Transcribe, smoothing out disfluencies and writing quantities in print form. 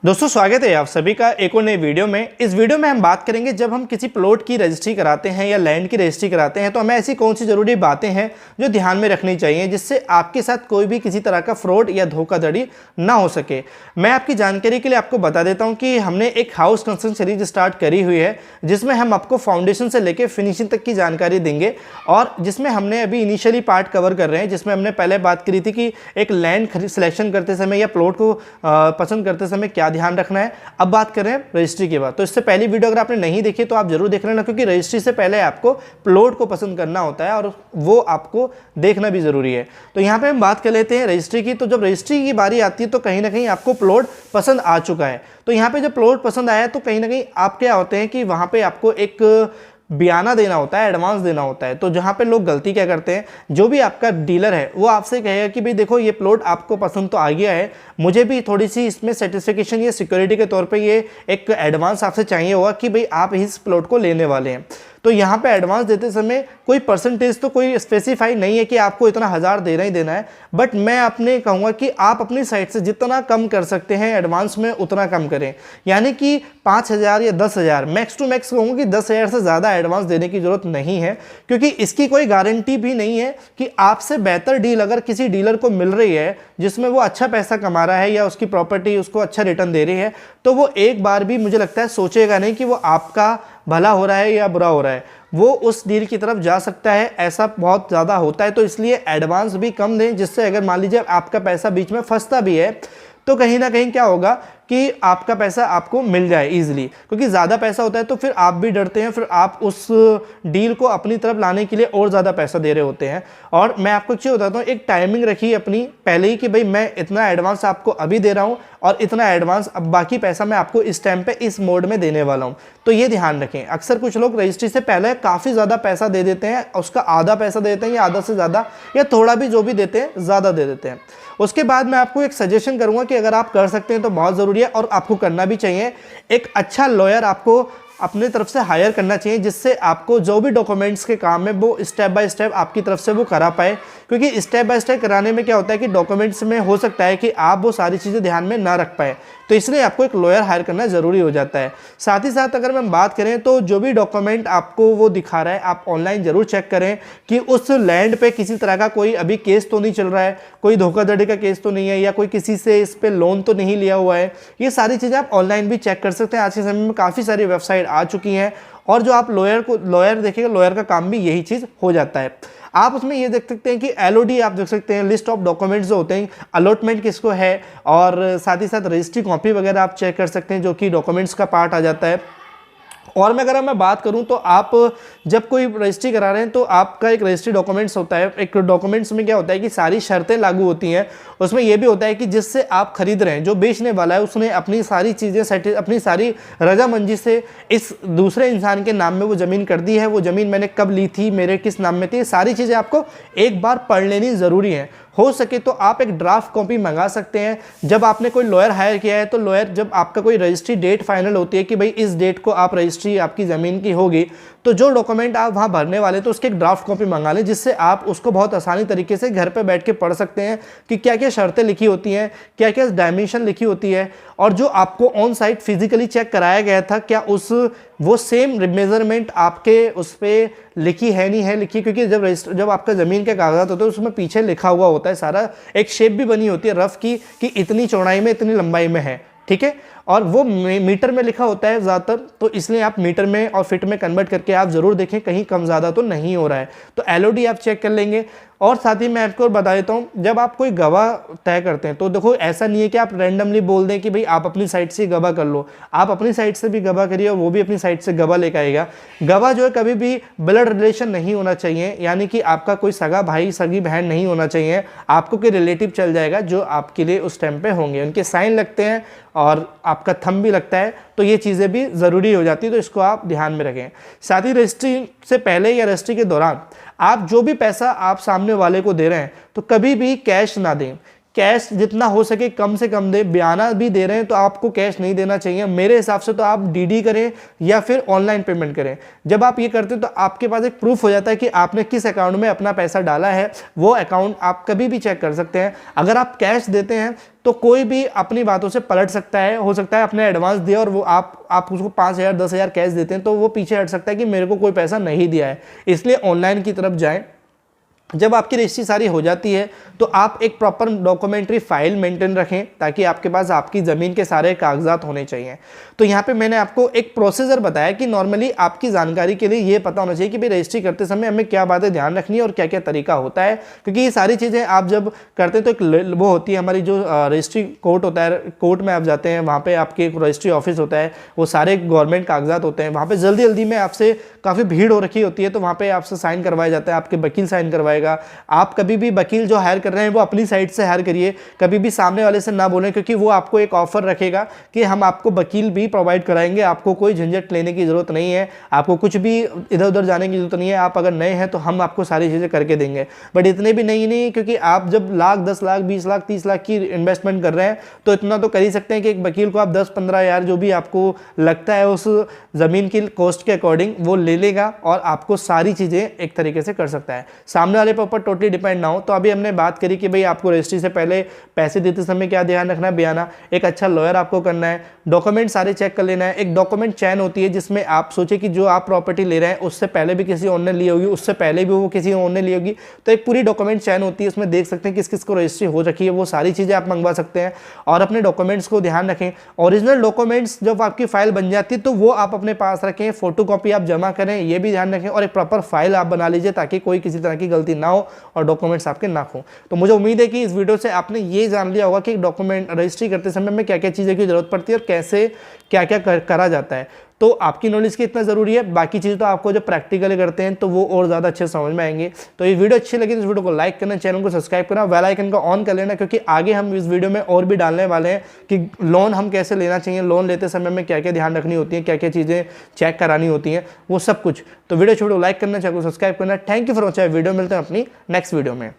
दोस्तों स्वागत है आप सभी का एक और नए वीडियो में। इस वीडियो में हम बात करेंगे जब हम किसी प्लॉट की रजिस्ट्री कराते हैं या लैंड की रजिस्ट्री कराते हैं तो हमें ऐसी कौन सी ज़रूरी बातें हैं जो ध्यान में रखनी चाहिए जिससे आपके साथ कोई भी किसी तरह का फ्रॉड या धोखाधड़ी ना हो सके। मैं आपकी जानकारी के लिए आपको बता देता हूँ कि हमने एक हाउस कंस्ट्रक्शन सीरीज स्टार्ट करी हुई है जिसमें हम आपको फाउंडेशन से लेकर फिनिशिंग तक की जानकारी देंगे और जिसमें हमने अभी इनिशियली पार्ट कवर कर रहे हैं, जिसमें हमने पहले बात करी थी कि एक लैंड सिलेक्शन करते समय या प्लॉट को पसंद करते समय क्या ध्यान रखना है। अब बात करें रजिस्ट्री के बाद, तो इससे पहली वीडियो अगर आपने नहीं देखी तो आप जरूर देख लेना, क्योंकि रजिस्ट्री से पहले आपको प्लॉट को पसंद करना होता है और वो आपको देखना भी जरूरी है। तो यहाँ पे हम बात कर लेते हैं रजिस्ट्री की। तो जब रजिस्ट्री की बारी आती है तो कहीं ना कहीं आपको प्लॉट पसंद आ चुका है। तो यहाँ पे जब प्लॉट पसंद आया तो कहीं ना कहीं आप क्या होते हैं कि वहाँ पे आपको एक बयाना देना होता है, एडवांस देना होता है। तो जहाँ पे लोग गलती क्या करते हैं, जो भी आपका डीलर है वो आपसे कहेगा कि भाई देखो ये प्लॉट आपको पसंद तो आ गया है, मुझे भी थोड़ी सी इसमें सर्टिफिकेशन या सिक्योरिटी के तौर पे ये एक एडवांस आपसे चाहिए होगा कि भाई आप इस प्लॉट को लेने वाले हैं। तो यहाँ पे एडवांस देते समय कोई परसेंटेज तो कोई स्पेसिफाई नहीं है कि आपको इतना 1000 देना ही देना है, बट मैं अपने कहूँगा कि आप अपनी साइड से जितना कम कर सकते हैं एडवांस में उतना कम करें। यानी कि 5000 या 10,000, मैक्स टू मैक्स कहूँगा कि 10,000 से ज़्यादा एडवांस देने की ज़रूरत नहीं है, क्योंकि इसकी कोई गारंटी भी नहीं है कि आपसे बेहतर डील अगर किसी डीलर को मिल रही है जिसमें वो अच्छा पैसा कमा रहा है या उसकी प्रॉपर्टी उसको अच्छा रिटर्न दे रही है, तो वो एक बार भी मुझे लगता है सोचेगा नहीं कि वो आपका भला हो रहा है या बुरा हो रहा है, वो उस डील की तरफ जा सकता है। ऐसा बहुत ज़्यादा होता है। तो इसलिए एडवांस भी कम दें, जिससे अगर मान लीजिए आपका पैसा बीच में फंसता भी है तो कहीं ना कहीं क्या होगा कि आपका पैसा आपको मिल जाए इजीली, क्योंकि ज़्यादा पैसा होता है तो फिर आप भी डरते हैं, फिर आप उस डील को अपनी तरफ लाने के लिए और ज़्यादा पैसा दे रहे होते हैं। और मैं आपको चीज़ बताता हूँ, एक टाइमिंग रखिए अपनी पहले ही कि भाई मैं इतना एडवांस आपको अभी दे रहा हूँ और इतना एडवांस अब बाकी पैसा मैं आपको इस टाइम पे इस मोड में देने वाला हूँ। तो ये ध्यान रखें। अक्सर कुछ लोग रजिस्ट्री से पहले काफ़ी ज़्यादा पैसा दे देते हैं, उसका आधा पैसा देते हैं या आधा से ज़्यादा या थोड़ा भी जो भी देते हैं ज़्यादा दे देते हैं। उसके बाद मैं आपको एक सजेशन करूंगा कि अगर आप कर सकते हैं तो बहुत ज़रूरी है और आपको करना भी चाहिए, एक अच्छा लॉयर आपको अपने तरफ से हायर करना चाहिए, जिससे आपको जो भी डॉक्यूमेंट्स के काम है वो स्टेप बाय स्टेप आपकी तरफ से वो करा पाए। क्योंकि स्टेप बाय स्टेप कराने में क्या होता है कि डॉक्यूमेंट्स में हो सकता है कि आप वो सारी चीज़ें ध्यान में ना रख पाए, तो इसलिए आपको एक लॉयर हायर करना ज़रूरी हो जाता है। साथ ही साथ अगर हम बात करें तो जो भी डॉक्यूमेंट आपको वो दिखा रहा है आप ऑनलाइन ज़रूर चेक करें कि उस लैंड पे किसी तरह का कोई अभी केस तो नहीं चल रहा है, कोई धोखाधड़ी का केस तो नहीं है, या कोई किसी से इस पर लोन तो नहीं लिया हुआ है। ये सारी चीज़ें आप ऑनलाइन भी चेक कर सकते हैं। आज के समय में काफ़ी सारी वेबसाइट आ चुकी हैं और जो आप लॉयर देखिएगा, लॉयर का काम भी यही चीज़ हो जाता है। आप उसमें ये देख सकते हैं कि LOD आप देख सकते हैं, लिस्ट ऑफ डॉक्यूमेंट्स जो होते हैं, अलॉटमेंट किसको है, और साथ ही साथ रजिस्ट्री कॉपी वगैरह आप चेक कर सकते हैं जो कि डॉक्यूमेंट्स का पार्ट आ जाता है। और मैं अगर मैं बात करूं तो आप जब कोई रजिस्ट्री करा रहे हैं तो आपका एक रजिस्ट्री डॉक्यूमेंट्स होता है। एक डॉक्यूमेंट्स में क्या होता है कि सारी शर्तें लागू होती हैं। उसमें यह भी होता है कि जिससे आप खरीद रहे हैं, जो बेचने वाला है, उसने अपनी सारी चीज़ें अपनी सारी रजामंदी से इस दूसरे इंसान के नाम में वो ज़मीन कर दी है। वो ज़मीन मैंने कब ली थी, मेरे किस नाम में थी, सारी चीज़ें आपको एक बार पढ़ लेनी ज़रूरी है। हो सके तो आप एक ड्राफ्ट कॉपी मंगा सकते हैं। जब आपने कोई लॉयर हायर किया है तो लॉयर जब आपका कोई रजिस्ट्री डेट फाइनल होती है कि भाई इस डेट को आप रजिस्ट्री आपकी ज़मीन की होगी, तो जो डॉक्यूमेंट आप वहाँ भरने वाले तो उसकी एक ड्राफ्ट कॉपी मंगा लें, जिससे आप उसको बहुत आसानी तरीके से घर पे बैठ के पढ़ सकते हैं कि क्या क्या शर्तें लिखी होती हैं, क्या क्या डायमेंशन लिखी होती है, और जो आपको ऑन साइट फिजिकली चेक कराया गया था क्या वो सेम मेजरमेंट आपके उस पर लिखी है नहीं है लिखी। क्योंकि जब आपका ज़मीन के कागजात होते हैं उसमें पीछे लिखा हुआ होता है सारा, एक शेप भी बनी होती है रफ की कि इतनी चौड़ाई में इतनी लंबाई में है, ठीक है, और वो मीटर में लिखा होता है ज़्यादातर, तो इसलिए आप मीटर में और फिट में कन्वर्ट करके आप ज़रूर देखें कहीं कम ज़्यादा तो नहीं हो रहा है। तो LOD आप चेक कर लेंगे। और साथ ही मैं आपको बता देता हूँ, जब आप कोई गवाह तय करते हैं तो देखो ऐसा नहीं है कि आप रैंडमली बोल दें कि भाई आप अपनी साइड से गवाह कर लो। आप अपनी साइड से भी गवाह करिए और वो भी अपनी साइड से गवाह लेकर आएगा। गवाह जो है कभी भी ब्लड रिलेशन नहीं होना चाहिए, यानी कि आपका कोई सगा भाई सगी बहन नहीं होना चाहिए। आपको कोई रिलेटिव चल जाएगा जो आपके लिए उस टाइम पे होंगे, उनके साइन लगते हैं और आपका थंब भी लगता है, तो ये चीज़ें भी ज़रूरी हो जाती है, तो इसको आप ध्यान में रखें। साथ ही रजिस्ट्री से पहले या रजिस्ट्री के दौरान आप जो भी पैसा आप सामने वाले को दे रहे हैं तो कभी भी कैश ना दें। कैश जितना हो सके कम से कम दे। बयाना भी दे रहे हैं तो आपको कैश नहीं देना चाहिए मेरे हिसाब से। तो आप डीडी करें या फिर ऑनलाइन पेमेंट करें। जब आप ये करते हैं तो आपके पास एक प्रूफ हो जाता है कि आपने किस अकाउंट में अपना पैसा डाला है, वो अकाउंट आप कभी भी चेक कर सकते हैं। अगर आप कैश देते हैं तो कोई भी अपनी बातों से पलट सकता है, हो सकता है अपने एडवांस दिया और वो आप उसको 5,000 10,000 कैश देते हैं तो वो पीछे हट सकता है कि मेरे को कोई पैसा नहीं दिया है। इसलिए ऑनलाइन की तरफ जाएं। जब आपकी रजिस्ट्री सारी हो जाती है तो आप एक प्रॉपर डॉक्यूमेंट्री फाइल मेंटेन रखें ताकि आपके पास आपकी ज़मीन के सारे कागजात होने चाहिए। तो यहाँ पे मैंने आपको एक प्रोसीजर बताया कि नॉर्मली आपकी जानकारी के लिए ये पता होना चाहिए कि भाई रजिस्ट्री करते समय हमें क्या बातें ध्यान रखनी है और क्या क्या तरीका होता है, क्योंकि ये सारी चीज़ें आप जब करते हैं तो एक वो होती है हमारी जो रजिस्ट्री कोर्ट होता है, कोर्ट में आप जाते हैं, वहाँ पर आपके एक रजिस्ट्री ऑफिस होता है, वो सारे गवर्नमेंट कागजात होते हैं, वहाँ पर जल्दी जल्दी में आपसे काफ़ी भीड़ हो रखी होती है तो वहाँ पर आपसे साइन करवाया जाता है, आपके वकील साइन करवाएगा। आप कभी भी वकील जो हायर कर रहे हैं वो अपनी साइड से हायर करिए, कभी भी सामने वाले से ना बोलें, क्योंकि वो आपको एक ऑफर रखेगा कि हम आपको वकील भी प्रोवाइड कराएंगे, आपको कोई झंझट लेने की जरूरत नहीं है, आपको कुछ भी इधर उधर जाने की जरूरत नहीं है, आप अगर नए हैं तो हम आपको सारी चीज़ें करके देंगे। बट इतने भी नहीं, क्योंकि आप जब लाख 10 लाख 20 लाख 30 लाख की इन्वेस्टमेंट कर रहे हैं तो इतना तो कर ही सकते हैं कि एक वकील को आप 10-15 हज़ार जो भी आपको लगता है उस ज़मीन की कॉस्ट के अकॉर्डिंग वो ले लेगा और आपको सारी चीज़ें एक तरीके से कर सकता है। सामने वाले पर ऊपर टोटली डिपेंड ना हो। तो अभी हमने बात करी कि भाई आपको रजिस्ट्री से पहले पैसे देते समय क्या ध्यान रखना है, बयाना, एक अच्छा लॉयर आपको करना है, डॉक्यूमेंट सारे चेक कर लेना है। एक डॉक्यूमेंट चैन होती है जिसमें आप सोचे कि जो आप प्रॉपर्टी ले रहे हैं उससे पहले भी किसी और ने ली होगी, उससे पहले भी वो किसी और ने ली होगी, तो एक पूरी डॉक्यूमेंट चैन होती है, उसमें देख सकते हैं किस किस को रजिस्ट्री हो रखी है, वो सारी चीज़ें आप मंगवा सकते हैं। और अपने डॉक्यूमेंट्स को ध्यान रखें, ओरिजिनल डॉक्यूमेंट्स जब आपकी फाइल बन जाती है तो वो आप अपने पास रखें, फोटोकॉपी आप जमा करें, ये भी ध्यान रखें, और एक प्रॉपर फाइल आप बना लीजिए ताकि कोई किसी तरह की गलती ना हो और डॉक्यूमेंट्स आपके ना खो। तो मुझे उम्मीद है कि इस वीडियो से आपने ये जान लिया होगा कि डॉक्यूमेंट रजिस्ट्री करते समय में क्या क्या चीज़ें की जरूरत पड़ती है और कैसे क्या क्या करा जाता है। तो आपकी नॉलेज की इतना ज़रूरी है, बाकी चीज़ें तो आपको जो प्रैक्टिकली करते हैं तो वो और ज़्यादा अच्छे समझ में आएंगे। तो ये वीडियो अच्छी लगी तो इस वीडियो को लाइक करना, चैनल को सब्सक्राइब करना, बेल आइकन को ऑन कर लेना, क्योंकि आगे हम इस वीडियो में और भी डालने वाले हैं कि लोन हम कैसे लेना चाहिए, लोन लेते समय में क्या क्या ध्यान रखनी होती है, क्या क्या चीज़ें चेक करानी होती हैं, वो सब कुछ। तो वीडियो लाइक करना, चैनल को सब्सक्राइब करना। Thank you for watching video, मिलते हैं अपनी नेक्स्ट वीडियो में।